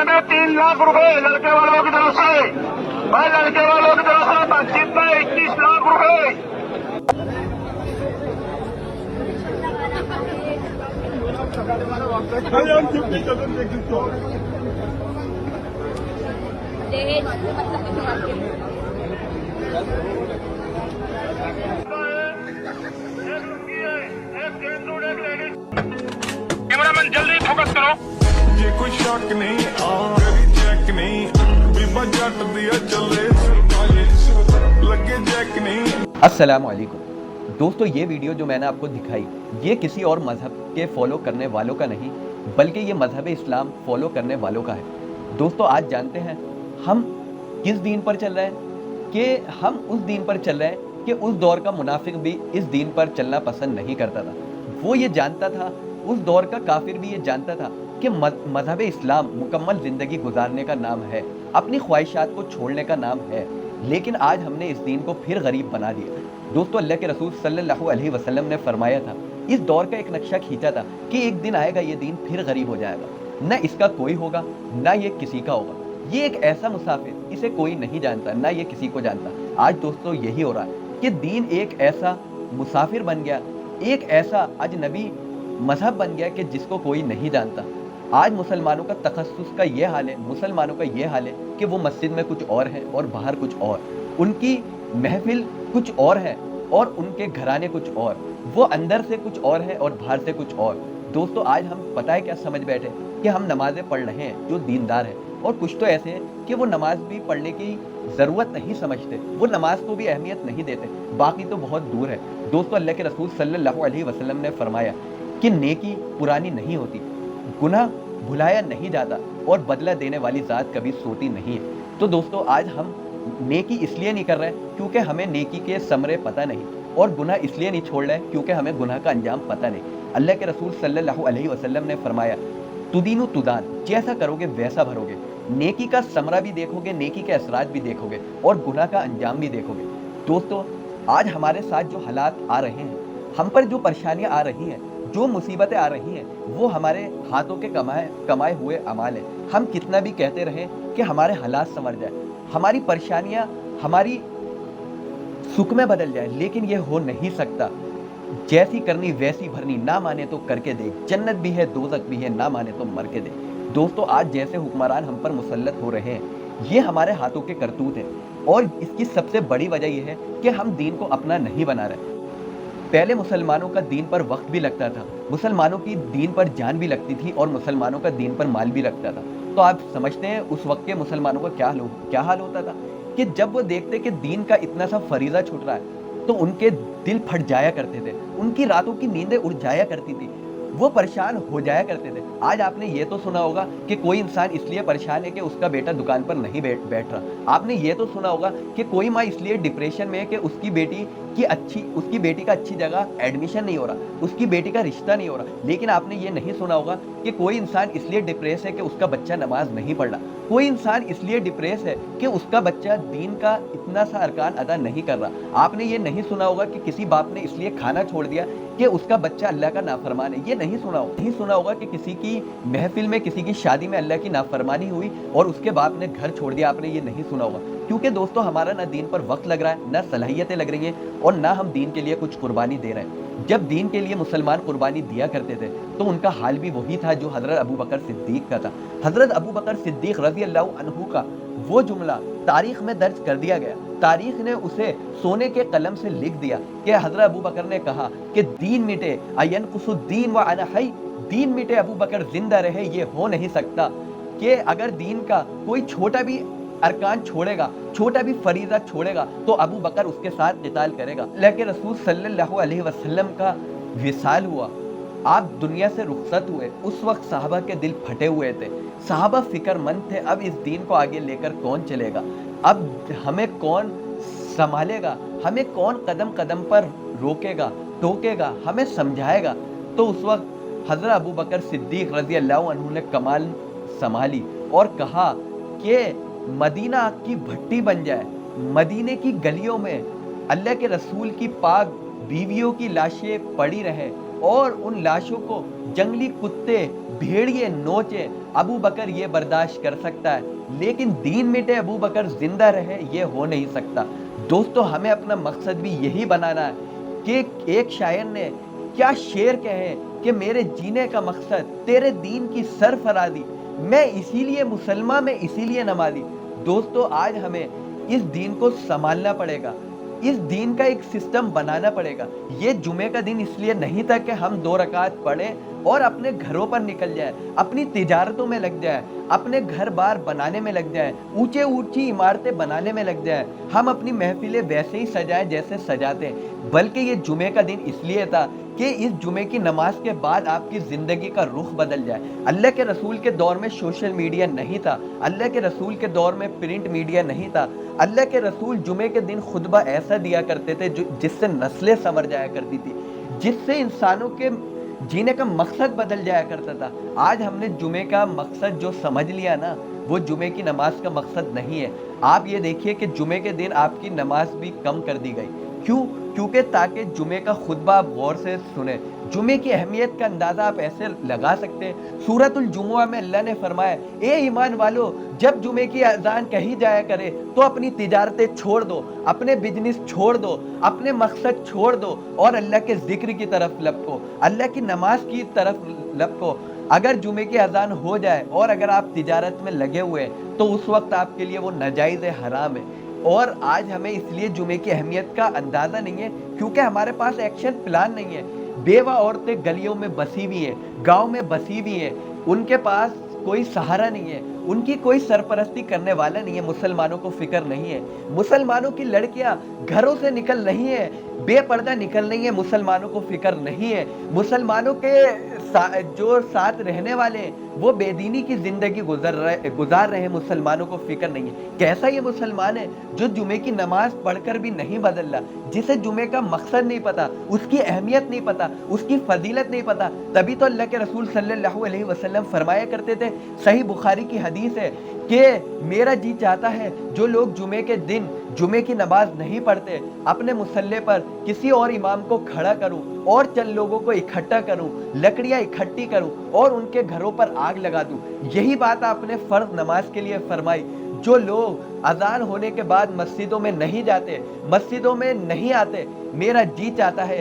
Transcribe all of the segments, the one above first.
में 3 लाख रुपए लड़के वालों की तरफ से, मैं लड़के वालों की तरफ से मस्जिद में 21 लाख रुपए। कैमरामैन जल्दी फोकस करो। ये कोई शक नहीं चेक नहीं बीबा जट दिया चले लगे जैक नहीं। अस्सलाम वालेकुम दोस्तों, ये वीडियो जो मैंने आपको दिखाई ये किसी और मज़हब के फॉलो करने वालों का नहीं बल्कि ये मज़हब इस्लाम फॉलो करने वालों का है। दोस्तों आज जानते हैं हम किस दीन पर चल रहे हैं, कि हम उस दीन पर चल रहे हैं कि उस दौर का मुनाफिक भी इस दीन पर चलना पसंद नहीं करता था। वो ये जानता था, उस दौर का काफिर भी ये जानता था कि मज़हब इस्लाम मुकम्मल ज़िंदगी गुजारने का नाम है, अपनी ख्वाहिशात को छोड़ने का नाम है। लेकिन आज हमने इस दीन को फिर गरीब बना दिया। दोस्तों अल्लाह के रसूल सल्लल्लाहु अलैहि वसल्लम ने फरमाया था, इस दौर का एक नक्शा खींचा था कि एक दिन आएगा ये दीन फिर गरीब हो जाएगा, न इसका कोई होगा न ये किसी का होगा। ये एक ऐसा मुसाफिर, इसे कोई नहीं जानता न ये किसी को जानता। आज दोस्तों यही हो रहा है कि दीन एक ऐसा मुसाफिर बन गया, एक ऐसा अजनबी मजहब बन गया कि जिसको कोई नहीं जानता। आज मुसलमानों का तखस्सुस का ये हाल है, मुसलमानों का ये हाल है कि वो मस्जिद में कुछ और है और बाहर कुछ और, उनकी महफिल कुछ और है और उनके घराने कुछ और, वो अंदर से कुछ और है और बाहर से कुछ और। दोस्तों आज हम पता है क्या समझ बैठे कि हम नमाजें पढ़ रहे हैं जो दीनदार है, और कुछ तो ऐसे हैं कि वो नमाज भी पढ़ने की ज़रूरत नहीं समझते, वो नमाज को भी अहमियत नहीं देते, बाकी तो बहुत दूर है। दोस्तों अल्लाह के रसूल सल्लल्लाहु अलैहि वसल्लम ने फरमाया कि नेकी पुरानी नहीं होती, गुनाह भुलाया नहीं जाता और बदला देने वाली ज़ात कभी सोती नहीं है। तो दोस्तों आज हम नेकी इसलिए नहीं कर रहे क्योंकि हमें नेकी के समरे पता नहीं, और गुनाह इसलिए नहीं छोड़ रहे क्योंकि हमें गुनाह का अंजाम पता नहीं। अल्लाह के रसूल सल्लल्लाहु अलैहि वसल्लम ने फरमाया, तुदीनु तुदान, जैसा करोगे वैसा भरोगे। नेकी का समरा भी देखोगे, नेकी के असरात भी देखोगे और गुनाह का अंजाम भी देखोगे। दोस्तों आज हमारे साथ जो हालात आ रहे हैं, हम पर जो परेशानियां आ रही हैं, जो मुसीबतें आ रही हैं, वो हमारे हाथों के कमाए हुए अमाल है। हम कितना भी कहते रहें कि हमारे हालात संवर जाए, हमारी परेशानियां हमारी सुख में बदल जाए, लेकिन ये हो नहीं सकता। जैसी करनी वैसी भरनी, ना माने तो करके दे, जन्नत भी है दोज़ख भी है, ना माने तो मर के दे। दोस्तों आज जैसे हुक्मरान हम पर मुसल्लत हो रहे हैं, ये हमारे हाथों के करतूत हैं, और इसकी सबसे बड़ी वजह यह है कि हम दीन को अपना नहीं बना रहे। पहले मुसलमानों का दीन पर वक्त भी लगता था, मुसलमानों की दीन पर जान भी लगती थी और मुसलमानों का दीन पर माल भी लगता था। तो आप समझते हैं उस वक्त के मुसलमानों का क्या हाल होता था कि जब वो देखते कि दीन का इतना सा फरीज़ा छूट रहा है तो उनके दिल फट जाया करते थे, उनकी रातों की नींदें उड़ जाया करती थी, वो परेशान हो जाया करते थे। आज आपने ये तो सुना होगा कि कोई इंसान इसलिए परेशान है कि उसका बेटा दुकान पर नहीं बैठ रहा। आपने ये तो सुना होगा कि कोई माँ इसलिए डिप्रेशन में है कि उसकी बेटी का अच्छी जगह एडमिशन नहीं हो रहा, उसकी बेटी का रिश्ता नहीं हो रहा। लेकिन आपने ये नहीं सुना होगा कि कोई इंसान इसलिए डिप्रेस है कि उसका बच्चा नमाज नहीं पढ़ रहा, कोई इंसान इसलिए डिप्रेस है कि उसका बच्चा दीन का इतना सा अरकान अदा नहीं कर रहा। आपने ये नहीं सुना होगा कि किसी बाप ने इसलिए खाना छोड़ दिया कि उसका बच्चा अल्लाह का नाफरमान है। ये नहीं सुना होगा कि किसी की महफिल में, किसी की शादी में अल्लाह की नाफरमानी हुई और उसके बाप ने घर छोड़ दिया। आपने ये नहीं सुना होगा, क्योंकि दोस्तों हमारा ना दीन पर वक्त लग रहा है, ना सलाहियतें लग रही हैं और ना हम दीन के लिए कुछ कुर्बानी दे रहे हैं। जब दीन के लिए मुसलमान कुर्बानी दिया करते थे तो उनका हाल भी वही था जो हज़रत अबू बकर सिद्दीक का था। हज़रत अबू बकर सिद्दीक रज़ी अल्लाह अन्हु का वो जुमला तारीख में दर्ज कर दिया गया, तारीख ने उसे सोने के कलम से लिख दिया कि हज़रत अबू बकर ने कहा कि दीन मिटे अयन कुसुद्दीन व अना हई, दीन मिटे अबू बकर जिंदा रहे ये हो नहीं सकता। कि अगर दीन का कोई छोटा भी अरकान छोड़ेगा, छोटा भी फरीज़ा छोड़ेगा तो अबू बकर उसके साथ क़िताल करेगा। अल्लाह के रसूल सल्लल्लाहु अलैहि वसल्लम का विसाल हुआ, आप दुनिया से रुखसत हुए, उस वक्त सहाबा के दिल फटे हुए थे, सहाबा फिक्रमंद थे, अब इस दीन को आगे लेकर कौन चलेगा, अब हमें कौन संभालेगा, हमें कौन कदम कदम पर रोकेगा, टोकेगा, हमें समझाएगा। तो उस वक्त हज़रत अबू बकर सिद्दीक रज़ी अल्लाह अन्हु ने कमाल संभाली और कहा कि मदीना की भट्टी बन जाए, मदीने की गलियों में अल्लाह के रसूल की पाक बीवियों की लाशें पड़ी रहें और उन लाशों को जंगली कुत्ते भेड़िए नोचे, अबू बकर ये बर्दाश्त कर सकता है, लेकिन दीन मिटे अबू बकर जिंदा रहे ये हो नहीं सकता। दोस्तों हमें अपना मकसद भी यही बनाना है कि एक शायर ने क्या शेर कहे कि मेरे जीने का मकसद तेरे दीन की सरफराजी, मैं इसीलिए मुसलमान, मैं इसीलिए नमाजी। दोस्तों आज हमें इस दीन को संभालना पड़ेगा, इस दीन का एक सिस्टम बनाना पड़ेगा। ये जुमे का दिन इसलिए नहीं था कि हम 2 रकात पढ़ें और अपने घरों पर निकल जाए, अपनी तिजारतों में लग जाए, अपने घर बार बनाने में लग जाए, ऊंचे ऊंची इमारतें बनाने में लग जाए, हम अपनी महफिलें वैसे ही सजाएं जैसे सजाते हैं। बल्कि ये जुमे का दिन इसलिए था कि इस जुमे की नमाज के बाद आपकी ज़िंदगी का रुख बदल जाए। अल्लाह के रसूल के दौर में सोशल मीडिया नहीं था, अल्लाह के रसूल के दौर में प्रिंट मीडिया नहीं था। अल्लाह के रसूल जुमे के दिन खुतबा ऐसा दिया करते थे जिससे नस्लें संवर जाया करती थी, जिससे इंसानों के जीने का मकसद बदल जाया करता था। आज हमने जुमे का मकसद जो समझ लिया ना, वो जुमे की नमाज का मकसद नहीं है। आप ये देखिए कि जुमे के दिन आपकी नमाज भी कम कर दी गई। क्यों? क्योंकि ताकि जुमे का खुतबा आप गौर से सुने। जुमे की अहमियत का अंदाज़ा आप ऐसे लगा सकते हैं, सूरतुल जुमुआ में अल्लाह ने फरमाया, ए ईमान वालो, जब जुमे की अजान कही जाया करे तो अपनी तिजारतें छोड़ दो, अपने बिजनेस छोड़ दो, अपने मकसद छोड़ दो और अल्लाह के जिक्र की तरफ लपको, अल्लाह की नमाज की तरफ लपको। अगर जुमे की अजान हो जाए और अगर आप तिजारत में लगे हुए हैं तो उस वक्त आपके लिए वो नाजायज़ है, हराम है। और आज हमें इसलिए जुमे की अहमियत का अंदाज़ा नहीं है क्योंकि हमारे पास एक्शन प्लान नहीं है। बेवा औरतें गलियों में बसी हुई हैं, गांव में बसी हुई हैं, उनके पास कोई सहारा नहीं है, उनकी कोई सरपरस्ती करने वाला नहीं है, मुसलमानों को फिक्र नहीं है। मुसलमानों की लड़कियां घरों से निकल रही हैं, बेपर्दा निकल रही हैं, मुसलमानों को फिक्र नहीं है। मुसलमानों के जो साथ रहने वाले वो बेदीनी की जिंदगी गुजार रहे हैं, मुसलमानों को फिक्र नहीं है। कैसा ये मुसलमान है जो जुमे की नमाज पढ़कर भी नहीं बदल रहा, जिसे जुमे का मकसद नहीं पता, उसकी अहमियत नहीं पता, उसकी फजीलत नहीं पता। तभी तो अल्लाह के रसूल सल्लल्लाहु अलैहि वसल्लम फरमाया करते थे, सही बुखारी की हदीस है कि मेरा जी चाहता है जो लोग जुमे के दिन जुमे की नमाज नहीं पढ़ते, अपने मुसल्ले पर किसी और इमाम को खड़ा करूं और चंद लोगों को इकट्ठा करूं, लकड़ियां इकट्ठी करूं और उनके घरों पर आग लगा दूं। यही बात आपने फर्ज नमाज के लिए फरमाई। जो लोग अजान होने के बाद मस्जिदों में नहीं जाते, मस्जिदों में नहीं आते, मेरा जी चाहता है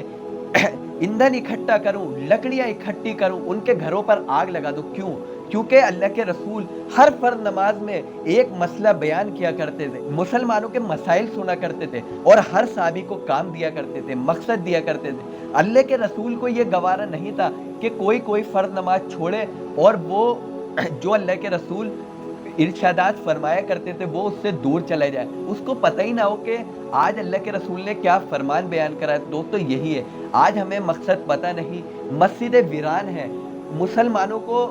ईंधन इकट्ठा करूं, लकड़ियां इकट्ठी करूं, उनके घरों पर आग लगा दूं। क्यों? क्योंकि अल्लाह के रसूल हर फर्ज नमाज में एक मसला बयान किया करते थे, मुसलमानों के मसाइल सुना करते थे और हर साहबी को काम दिया करते थे, मकसद दिया करते थे। अल्लाह के रसूल को ये गवारा नहीं था कि कोई फर्ज नमाज छोड़े और वो जो अल्लाह के रसूल इरशादात फरमाया करते थे वो उससे दूर चले जाए, उसको पता ही ना हो कि आज अल्लाह के रसूल ने क्या फरमान बयान करा है। दोस्तों यही है, आज हमें मकसद पता नहीं, मस्जिदें वीरान हैं, मुसलमानों को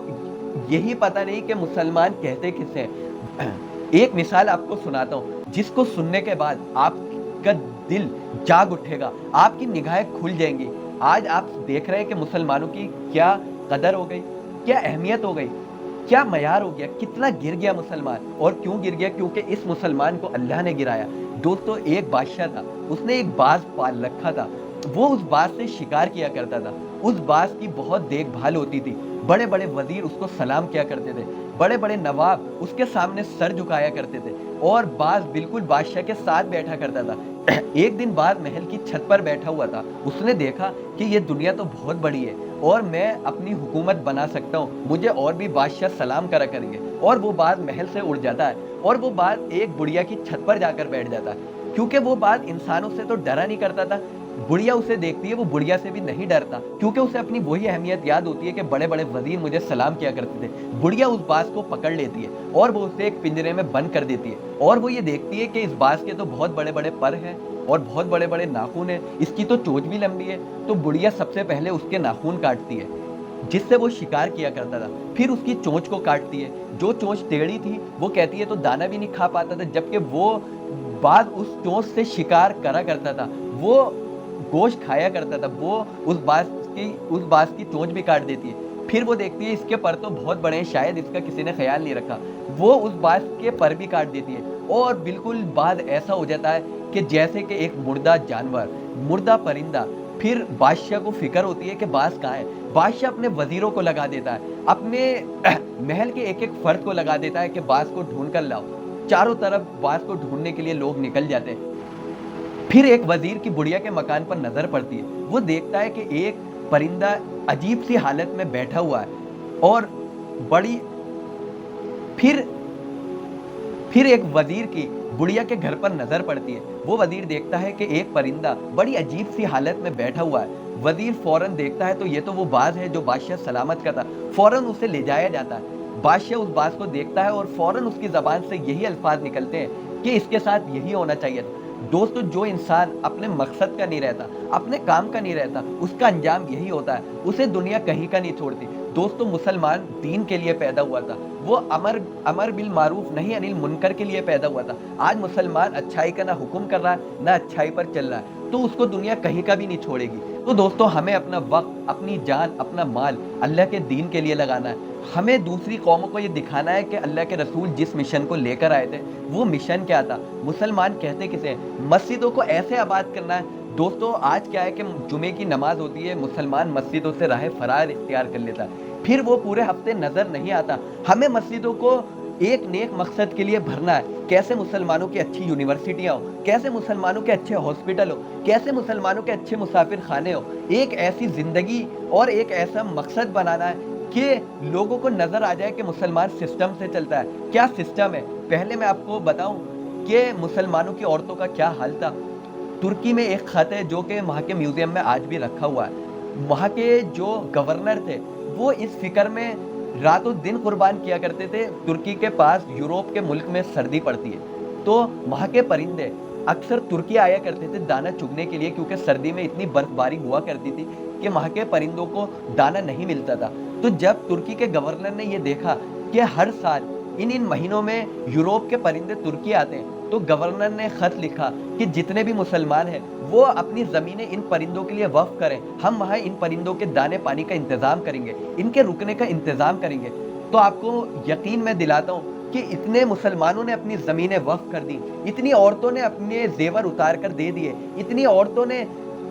यही पता नहीं कि मुसलमान कहते किसे हैं। एक मिसाल आपको सुनाता हूँ जिसको सुनने के बाद आपका दिल जाग उठेगा, आपकी निगाहें खुल जाएंगी। आज आप देख रहे हैं कि मुसलमानों की क्या कदर हो गई, क्या अहमियत हो गई, क्या मयार हो गया, कितना गिर गया मुसलमान। और क्यों गिर गया? क्योंकि इस मुसलमान को अल्लाह ने गिराया। दोस्तों एक बादशाह था, उसने एक बाज पाल रखा था, वो उस बाज से शिकार किया करता था। उस बाज की बहुत देखभाल होती थी, बड़े बड़े वजीर उसको सलाम किया करते थे, बड़े बड़े नवाब उसके सामने सर झुकाया करते थे और बाज बिल्कुल बादशाह के साथ बैठा करता था। एक दिन बाद महल की छत पर बैठा हुआ था, उसने देखा कि ये दुनिया तो बहुत बड़ी है और मैं अपनी हुकूमत बना सकता हूँ, मुझे और भी बादशाह सलाम करा करेंगे। और वो बाज महल से उड़ जाता है और वो बाज एक बुढ़िया की छत पर जाकर बैठ जाता है, क्योंकि वो बाज इंसानों से तो डरा नहीं करता था। बुढ़िया उसे देखती है, वो बुढ़िया से भी नहीं डरता, क्योंकि उसे अपनी वही अहमियत याद होती है कि बड़े बड़े वजीर मुझे सलाम किया करते थे। बुढ़िया उस बाज को पकड़ लेती है और वो उसे एक पिंजरे में बंद कर देती है और वो ये देखती है कि इस बाज के तो बहुत बड़े बड़े पर हैं और बहुत बड़े बड़े नाखून हैं, इसकी तो चोंच भी लंबी है। तो बुढ़िया सबसे पहले उसके नाखून काटती है जिससे वो शिकार किया करता था, फिर उसकी चोंच को काटती है। जो चोंच टेढ़ी थी वो कहती है तो दाना भी नहीं खा पाता था, जबकि वो बाज उस चोंच से शिकार करा करता था, वो गोश्त खाया करता था। वो उस बाज की चोंच भी काट देती है। फिर वो देखती है इसके पर तो बहुत बड़े हैं, शायद इसका किसी ने ख्याल नहीं रखा, वो उस बाज के पर भी काट देती है और बिल्कुल बाज ऐसा हो जाता है कि जैसे कि एक मुर्दा जानवर, मुर्दा परिंदा फिर बादशाह को फिक्र होती है कि बास कहाँ है। बादशाह अपने वजीरों को लगा देता है, अपने महल के एक एक फर्द को लगा देता है कि बास को ढूंढ कर लाओ। चारों तरफ बास को ढूंढने के लिए लोग निकल जाते हैं। फिर एक वजीर की बुढ़िया के मकान पर नजर पड़ती है। वो देखता है कि एक परिंदा अजीब सी हालत में बैठा हुआ है और बड़ी फिर एक वजीर की बुढ़िया के घर पर नजर पड़ती है। वो वजीर देखता है कि एक परिंदा बड़ी अजीब सी हालत में बैठा हुआ है। वजीर फौरन देखता है तो ये तो वो बाज है जो बादशाह सलामत का था। फौरन उसे ले जाया जाता है। बादशाह उस बाज को देखता है और फौरन उसकी जबान से यही अल्फाज निकलते हैं कि इसके साथ यही होना चाहिए था। दोस्तों, जो इंसान अपने मकसद का नहीं रहता, अपने काम का नहीं रहता, उसका अंजाम यही होता है, उसे दुनिया कहीं का नहीं छोड़ती। दोस्तों, मुसलमान दीन के लिए पैदा हुआ था। वो अमर बिल मारूफ नहीं अनिल मुनकर के लिए पैदा हुआ था। आज मुसलमान अच्छाई का ना हुक्म कर रहा है, ना अच्छाई पर चल रहा है, तो उसको दुनिया कहीं का भी नहीं छोड़ेगी। तो दोस्तों, हमें अपना वक्त, अपनी जान, अपना माल अल्लाह के दीन के लिए लगाना है। हमें दूसरी कौमों को ये दिखाना है कि अल्लाह के रसूल जिस मिशन को लेकर आए थे वो मिशन क्या था। मुसलमान कहते किसे, मस्जिदों को ऐसे आबाद करना है। दोस्तों, आज क्या है कि जुमे की नमाज होती है, मुसलमान मस्जिदों से राह फरार इख्तियार कर लेता है, फिर वो पूरे हफ्ते नजर नहीं आता। हमें मस्जिदों को एक नेक मकसद के लिए भरना है। कैसे मुसलमानों की अच्छी यूनिवर्सिटियाँ हो, कैसे मुसलमानों के अच्छे हॉस्पिटल हो, कैसे मुसलमानों के अच्छे मुसाफिर खाने हो। एक ऐसी जिंदगी और एक ऐसा मकसद बनाना है कि लोगों को नजर आ जाए कि मुसलमान सिस्टम से चलता है। क्या सिस्टम है? पहले मैं आपको बताऊं कि मुसलमानों की औरतों का क्या हाल था। तुर्की में एक खत है जो कि वहाँ के म्यूजियम में आज भी रखा हुआ है। वहाँ के जो गवर्नर थे वो इस फिक्र में रातों दिन कुर्बान किया करते थे। तुर्की के पास यूरोप के मुल्क में सर्दी पड़ती है तो वहाँ के परिंदे अक्सर तुर्की आया करते थे दाना चुगने के लिए, क्योंकि सर्दी में इतनी बर्फबारी हुआ करती थी कि वहाँ के परिंदों को दाना नहीं मिलता था। तो जब तुर्की के गवर्नर ने ये देखा कि हर साल इन महीनों में यूरोप के परिंदे तुर्की आते हैं, तो गवर्नर ने खत लिखा कि जितने भी मुसलमान हैं वो अपनी ज़मीनें इन परिंदों के लिए वक्फ करें। हम वहाँ इन परिंदों के दाने पानी का इंतज़ाम करेंगे, इनके रुकने का इंतज़ाम करेंगे। तो आपको यकीन मैं दिलाता हूँ कि इतने मुसलमानों ने अपनी ज़मीनें वक्फ कर दी, इतनी औरतों ने अपने जेवर उतार कर दे दिए, इतनी औरतों ने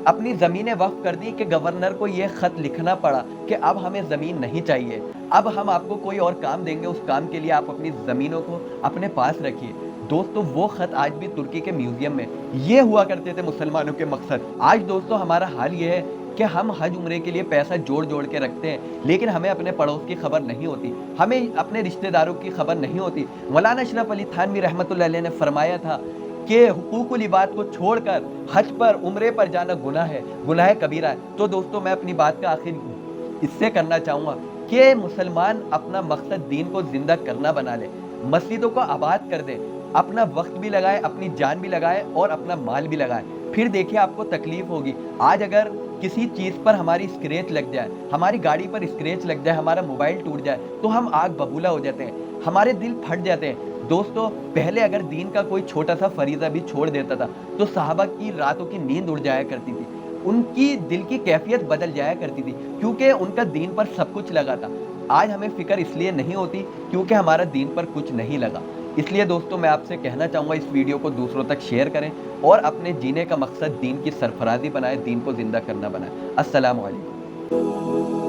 अपनी ज़मीनें वक्फ कर दी कि गवर्नर को ये ख़त लिखना पड़ा कि अब हमें ज़मीन नहीं चाहिए, अब हम आपको कोई और काम देंगे, उस काम के लिए आप अपनी ज़मीनों को अपने पास रखिए। दोस्तों, वो ख़त आज भी तुर्की के म्यूज़ियम में ये हुआ करते थे मुसलमानों के मकसद। आज दोस्तों हमारा हाल ये है कि हम हज उम्रे के लिए पैसा जोड़ जोड़ के रखते हैं, लेकिन हमें अपने पड़ोस की खबर नहीं होती, हमें अपने रिश्तेदारों की खबर नहीं होती। मौलाना अशरफ अली थानवी रहमतुल्लाह अलैह ने फरमाया था कि हुकूकुल इबाद को छोड़कर हज पर उम्रे पर जाना गुनाह है, गुनाह कबीरा है। तो दोस्तों, मैं अपनी बात का आखिर इससे करना चाहूँगा कि मुसलमान अपना मकसद दीन को जिंदा करना बना ले, मस्जिदों को आबाद कर दे, अपना वक्त भी लगाए, अपनी जान भी लगाए और अपना माल भी लगाए। फिर देखिए आपको तकलीफ होगी। आज अगर किसी चीज़ पर हमारी स्क्रैच लग जाए, हमारी गाड़ी पर स्क्रैच लग जाए, हमारा मोबाइल टूट जाए, तो हम आग बबूला हो जाते हैं, हमारे दिल फट जाते हैं। दोस्तों, पहले अगर दीन का कोई छोटा सा फरीज़ा भी छोड़ देता था तो सहाबा की रातों की नींद उड़ जाया करती थी, उनकी दिल की कैफियत बदल जाया करती थी, क्योंकि उनका दीन पर सब कुछ लगा था। आज हमें फिक्र इसलिए नहीं होती क्योंकि हमारा दीन पर कुछ नहीं लगा। इसलिए दोस्तों, मैं आपसे कहना चाहूँगा इस वीडियो को दूसरों तक शेयर करें और अपने जीने का मकसद दीन की सरफराजी बनाए, दीन को ज़िंदा करना बनाए। अस्सलामु अलैकुम।